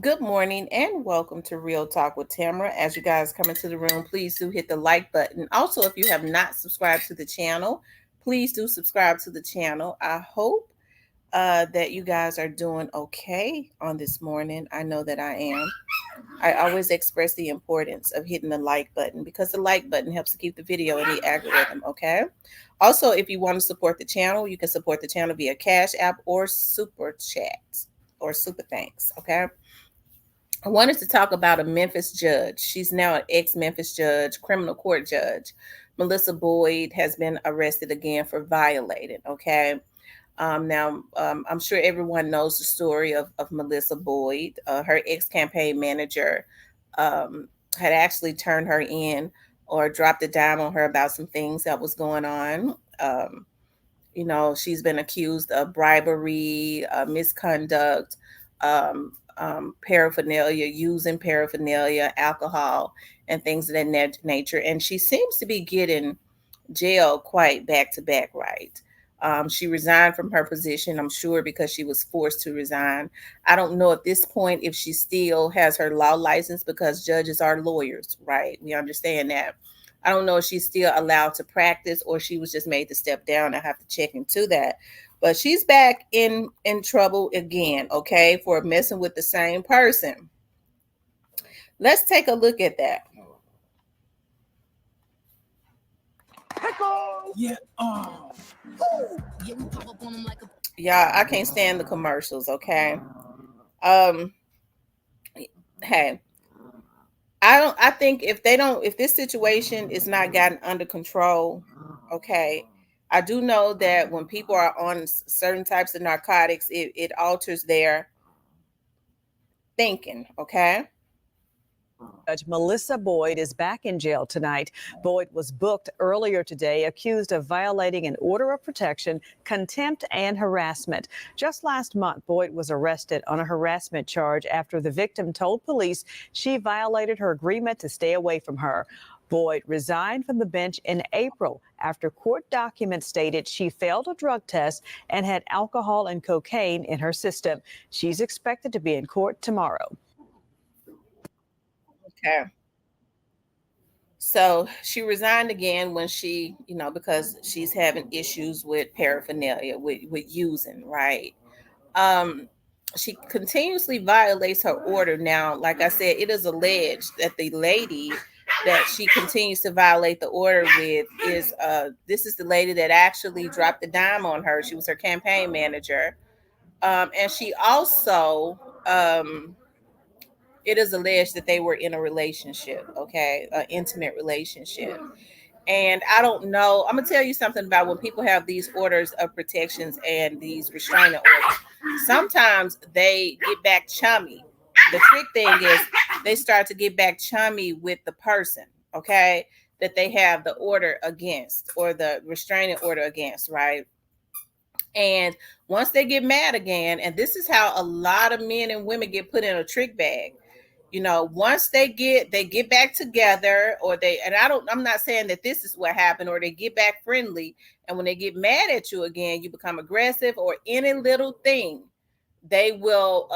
Good morning and welcome to Real Talk with Tamara. As you guys come into the room, please do hit the like button. Also, if you have not subscribed to the channel, please do subscribe to the channel. I hope that you guys are doing okay on this morning. I know that I am. I always express the importance of hitting the like button because the like button helps to keep the video in the algorithm, okay? Also, if you want to support the channel, you can support the channel via Cash App or Super Chat or Super Thanks, okay? I wanted to talk about a Memphis judge. She's now an ex-Memphis judge, criminal court judge. Melissa Boyd has been arrested again for violating, okay? I'm sure everyone knows the story of Melissa Boyd. Her ex-campaign manager had actually turned her in or dropped a dime on her about some things that was going on. She's been accused of bribery, misconduct, paraphernalia, using paraphernalia, alcohol, and things of that nature. And she seems to be getting jail quite back to back, right? She resigned from her position, I'm sure, because she was forced to resign. I don't know at this point if she still has her law license because judges are lawyers, right? We understand that. I don't know if she's still allowed to practice or she was just made to step down. I have to check into that. But she's back in trouble again, okay, for messing with the same person. Let's take a look at that. Yeah. Oh. Yeah, I can't stand the commercials, okay? Um hey, I think if this situation is not gotten under control, okay, I do know that when people are on certain types of narcotics, it alters their thinking, okay? Judge Melissa Boyd is back in jail tonight. Boyd was booked earlier today, accused of violating an order of protection, contempt, and harassment. Just last month, Boyd was arrested on a harassment charge after the victim told police she violated her agreement to stay away from her. Boyd resigned from the bench in April after court documents stated she failed a drug test and had alcohol and cocaine in her system. She's expected to be in court tomorrow. Okay. So she resigned again when because she's having issues with paraphernalia, with using, right? Um, she continuously violates her order. Now, like I said, it is alleged that the lady that she continues to violate the order with is this is the lady that actually dropped the dime on her. She was her campaign manager. And she also it is alleged that they were in a relationship, okay, an intimate relationship. And I don't know. I'm gonna tell you something about when people have these orders of protections and these restraining orders. Sometimes they get back chummy. The trick thing is they start to get back chummy with the person, okay, that they have the order against or the restraining order against, right? And once they get mad again, and this is how a lot of men and women get put in a trick bag. Once they get back together, or I'm not saying that this is what happened, or they get back friendly, and when they get mad at you again, you become aggressive, or any little thing they will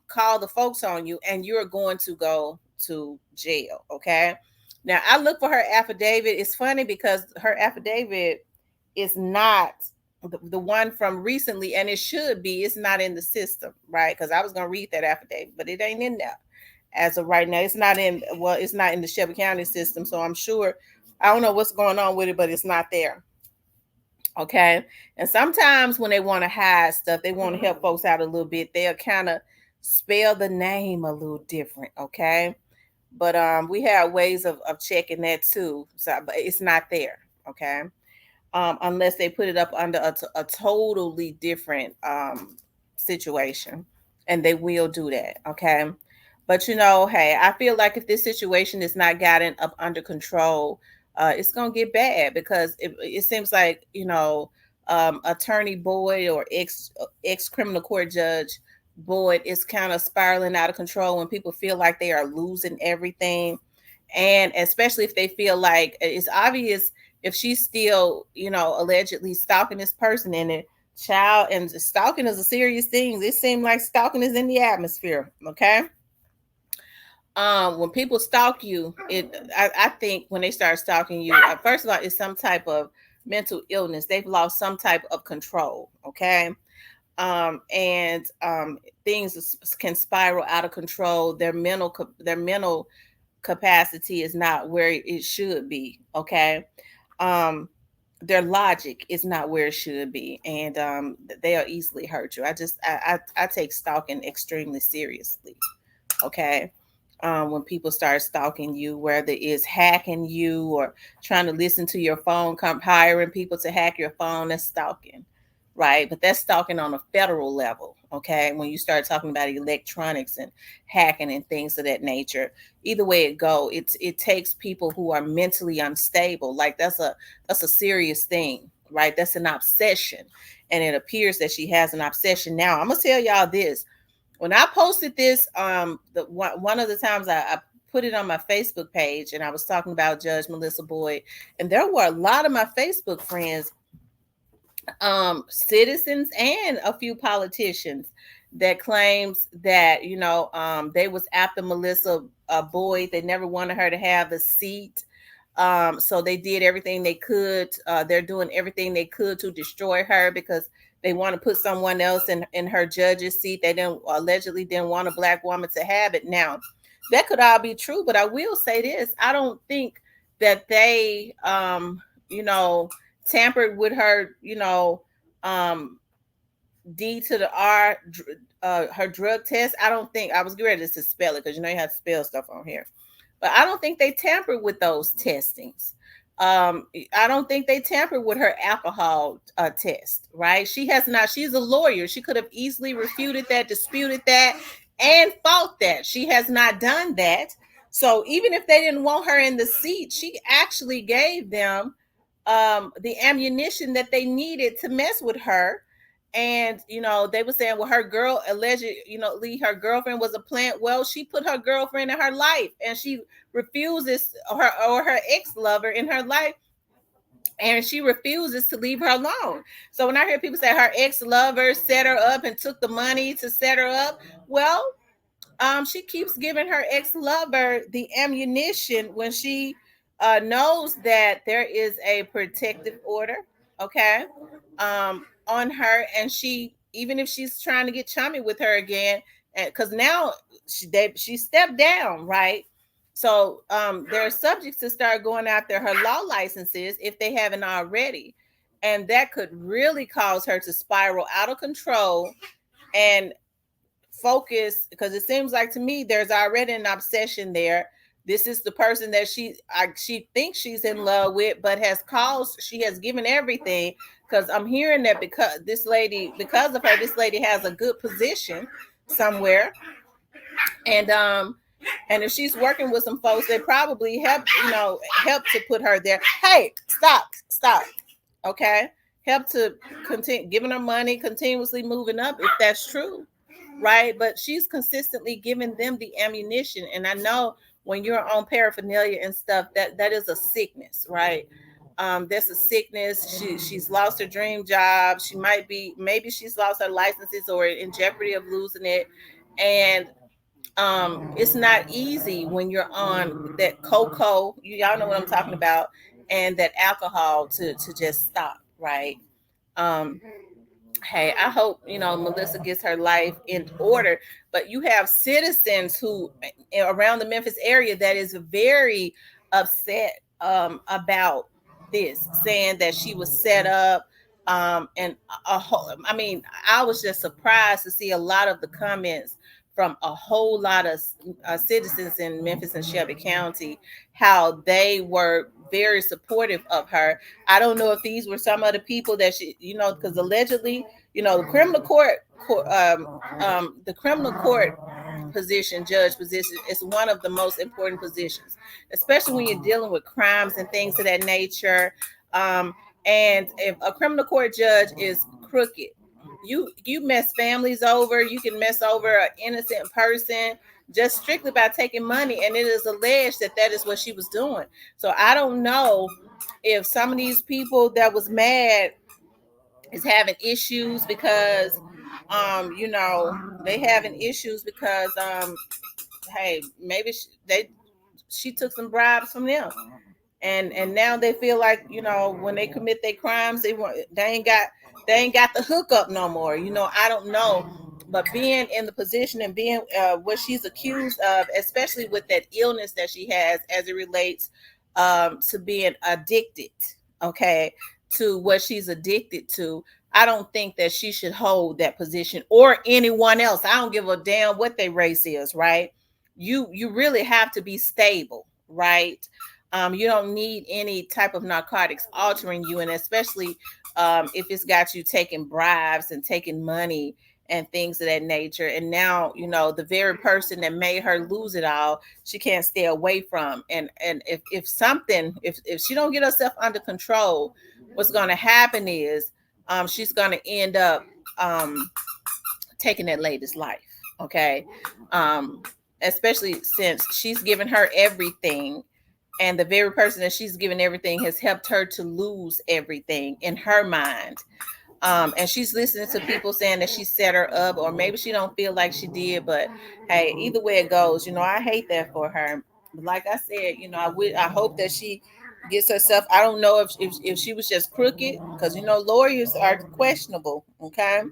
call the folks on you, and you're going to go to jail. Okay. Now I look for her affidavit. It's funny because her affidavit is not the one from recently, and it should be. It's not in the system, right? Because I was going to read that affidavit, but it ain't in there as of right now. It's not in the Shelby County system, so I'm sure, I don't know what's going on with it, but it's not there. Okay. And sometimes when they want to hide stuff, they want to help folks out a little bit, they'll kind of spell the name a little different. Okay. But we have ways of checking that too. So, but it's not there. Okay. Unless they put it up under a totally different situation, and they will do that. Okay. But hey, I feel like if this situation is not gotten up under control, it's gonna get bad because it seems like Attorney Boyd, or ex criminal court judge Boyd, is kind of spiraling out of control when people feel like they are losing everything, and especially if they feel like it's obvious if she's still allegedly stalking this person, and Child, and stalking is a serious thing. It seems like stalking is in the atmosphere. Okay. When people stalk you, I think when they start stalking you, first of all, it's some type of mental illness. They've lost some type of control. Okay. And things can spiral out of control. Their mental capacity is not where it should be. Okay. um their logic is not where it should be, and they'll easily hurt you. I take stalking extremely seriously. Okay. When people start stalking you, whether it's hacking you or trying to listen to your phone, come hiring people to hack your phone, that's stalking, right? But that's stalking on a federal level. Okay. When you start talking about electronics and hacking and things of that nature, either way it go, it takes people who are mentally unstable. Like that's a serious thing, right? That's an obsession. And it appears that she has an obsession. Now I'm gonna tell y'all this. When I posted this, one of the times I put it on my Facebook page, and I was talking about Judge Melissa Boyd, and there were a lot of my Facebook friends, citizens, and a few politicians that claims that they was after Melissa Boyd. They never wanted her to have the seat. So they did everything they could. They're doing everything they could to destroy her because they want to put someone else in her judge's seat. They allegedly didn't want a black woman to have it. Now, that could all be true, but I will say this. I don't think that they tampered with her, D to the R, her drug test. I don't think, I was ready to spell it because you have to spell stuff on here. But I don't think they tampered with those testings. I don't think they tampered with her alcohol test, right? She has not. She's a lawyer. She could have easily refuted that, disputed that, and fought that. She has not done that. So even if they didn't want her in the seat, she actually gave them the ammunition that they needed to mess with her. And they were saying, well, her girl her girlfriend was a plant. Well, she put her girlfriend in her life, and she refuses her ex-lover in her life, and she refuses to leave her alone. So when I hear people say her ex-lover set her up and took the money to set her up, well, she keeps giving her ex-lover the ammunition when she knows that there is a protective order, okay, on her, and she, even if she's trying to get chummy with her again, and because now she stepped down, right? So they're subject to start going after her law licenses if they haven't already, and that could really cause her to spiral out of control and focus, because it seems like to me there's already an obsession there. This is the person that she thinks she's in love with, but she has given everything, because I'm hearing that because of her, this lady has a good position somewhere, and if she's working with some folks, they probably help to put her there. Hey, stop, okay, help to continue giving her money, continuously moving up, if that's true, right? But she's consistently giving them the ammunition, and I know when you're on paraphernalia and stuff, that is a sickness, right? That's a sickness. She's lost her dream job. Maybe she's lost her licenses or in jeopardy of losing it, and it's not easy when you're on that cocoa, y'all know what I'm talking about, and that alcohol to just stop, right? um Hey, I hope Melissa gets her life in order. But you have citizens who around the Memphis area that is very upset about this, saying that she was set up. And I mean, I was just surprised to see a lot of the comments from a whole lot of citizens in Memphis and Shelby County, how they were very supportive of her. I don't know if these were some of the people that because allegedly, the criminal court position, judge position, is one of the most important positions, especially when you're dealing with crimes and things of that nature. And if a criminal court judge is crooked, you mess families over. You can mess over an innocent person just strictly by taking money, and it is alleged that is what she was doing. So I don't know if some of these people that was mad is having issues because they having issues because hey, maybe she took some bribes from them, and now they feel like, when they commit their crimes, they ain't got the hookup no more. I don't know, but being in the position and being what she's accused of, especially with that illness that she has as it relates to being addicted, okay, to what she's addicted to. I don't think that she should hold that position, or anyone else. I don't give a damn what their race is, right? You really have to be stable, right? You don't need any type of narcotics altering you, and especially if it's got you taking bribes and taking money and things of that nature. And now, the very person that made her lose it all, she can't stay away from. And if she don't get herself under control, what's going to happen is she's going to end up taking that lady's life. Okay. um Especially since she's given her everything, and the very person that she's given everything has helped her to lose everything in her mind. And she's listening to people saying that she set her up, or maybe she don't feel like she did. But hey, either way it goes, I hate that for her. Like I said, I hope that she gets herself. I don't know if she was just crooked, because lawyers are questionable. Okay,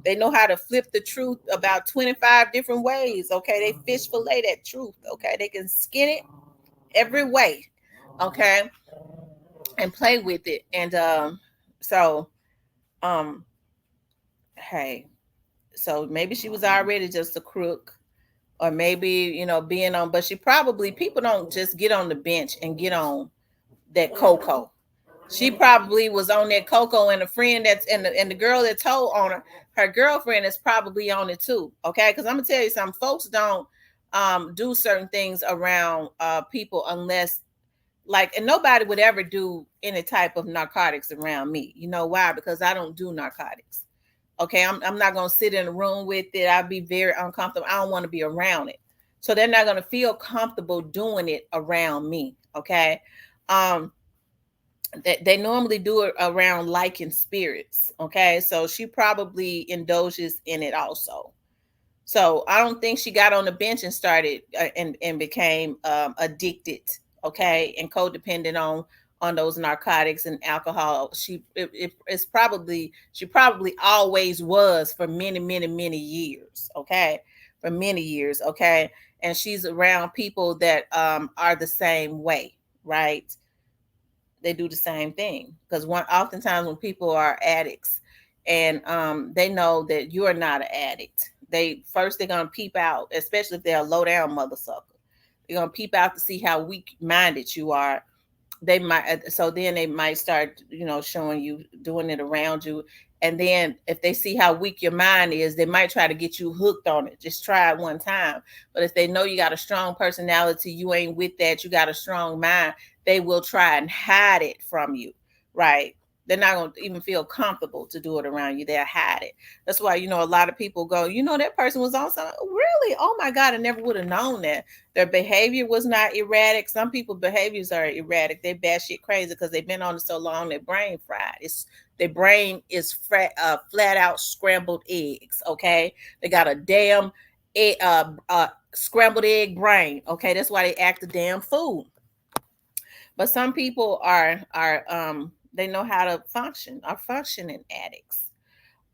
they know how to flip the truth about 25 different ways. Okay, they fish fillet that truth. Okay, they can skin it every way. Okay, and play with it. And so um hey, so maybe she was already just a crook, or maybe, being on, but she probably, people don't just get on the bench and get on that cocoa. She probably was on that cocoa, and a friend that's and the girl that told on her girlfriend is probably on it too. Okay, because I'm gonna tell you something, folks don't do certain things around people unless, like, and nobody would ever do any type of narcotics around me. You know why? Because I don't do narcotics. Okay, I'm not gonna sit in a room with it. I'd be very uncomfortable. I don't want to be around it. So they're not gonna feel comfortable doing it around me. Okay. Um, they normally do it around liking spirits. Okay, so she probably indulges in it also. So I don't think she got on the bench and started and became addicted, okay, and codependent on those narcotics and alcohol. It's probably, she probably always was for many, many, many years, okay, for many years, okay, and she's around people that are the same way, right? They do the same thing, because oftentimes when people are addicts and they know that you're not an addict, they're gonna peep out, especially if they're a low down mother sucker. They're gonna peep out to see how weak minded you are. They might, so then they might start, showing you, doing it around you. And then if they see how weak your mind is, they might try to get you hooked on it. Just try it one time. But if they know you got a strong personality, you ain't with that, you got a strong mind, they will try and hide it from you, right? They're not going to even feel comfortable to do it around you. They'll hide it. That's why, a lot of people go, that person was on something. Really? Oh my God, I never would have known that. Their behavior was not erratic. Some people's behaviors are erratic. They batshit crazy because they've been on it so long. Their brain fried. Their brain is flat out scrambled eggs. Okay, they got a damn scrambled egg brain. Okay, that's why they act a damn fool. But some people are they know how to function. Are functioning addicts.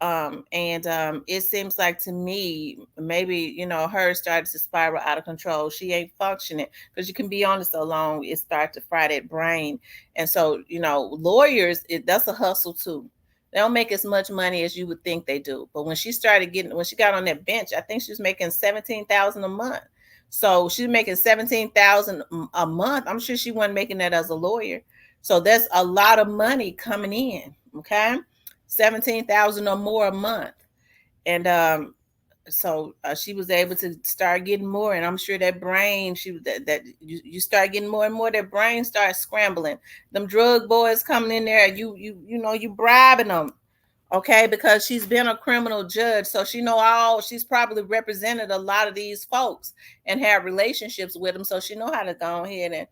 And it seems like to me, maybe, her started to spiral out of control. She ain't functioning, because you can be on it so long, it starts to fry that brain. And so, lawyers, that's a hustle too. They don't make as much money as you would think they do. But when she got on that bench, I think she was making 17,000 a month. So she's making 17,000 a month. I'm sure she wasn't making that as a lawyer. So that's a lot of money coming in. Okay, 17,000 or more a month. And so she was able to start getting more. And I'm sure that brain, that you start getting more and more, that brain starts scrambling. Them drug boys coming in there, you bribing them, okay, because she's been a criminal judge, so she's probably represented a lot of these folks and have relationships with them, so she know how to go ahead and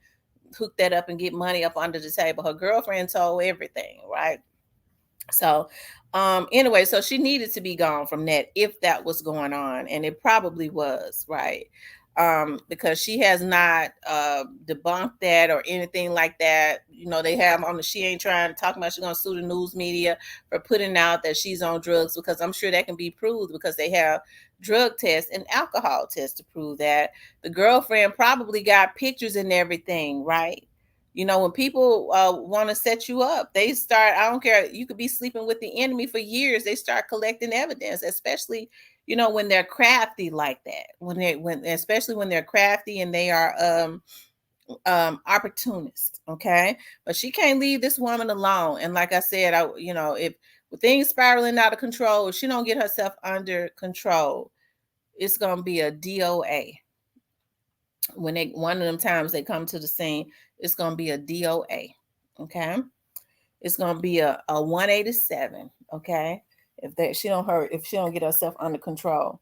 hook that up and get money up under the table. Her girlfriend told everything, right? So anyway, so she needed to be gone from that if that was going on, and it probably was, right? Because she has not debunked that or anything like that. You know, they have on the, she ain't trying to talk about she's gonna sue the news media for putting out that she's on drugs, because I'm sure that can be proved because they have drug tests and alcohol tests to prove that. The girlfriend probably got pictures and everything, right? You know, when people want to set you up, they start, I don't care, you could be sleeping with the enemy for years, they start collecting evidence, especially, you know, when they're crafty like that. When especially when they're crafty and they are opportunists, okay? But she can't leave this woman alone. And like I said, you know, if with things spiraling out of control, if she don't get herself under control, it's gonna be a DOA. When they, one of them times they come to the scene, it's gonna be a DOA. Okay, it's gonna be a 187. Okay, if that she don't hurt, if she don't get herself under control.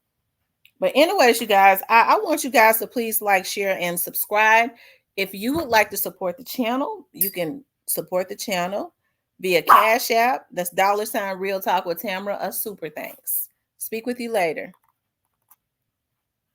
But anyways, you guys, I want you guys to please like, share, and subscribe. If you would like to support the channel, you can support the channel via Cash App. That's $ Real Talk with Tamara. A super thanks. Speak with you later.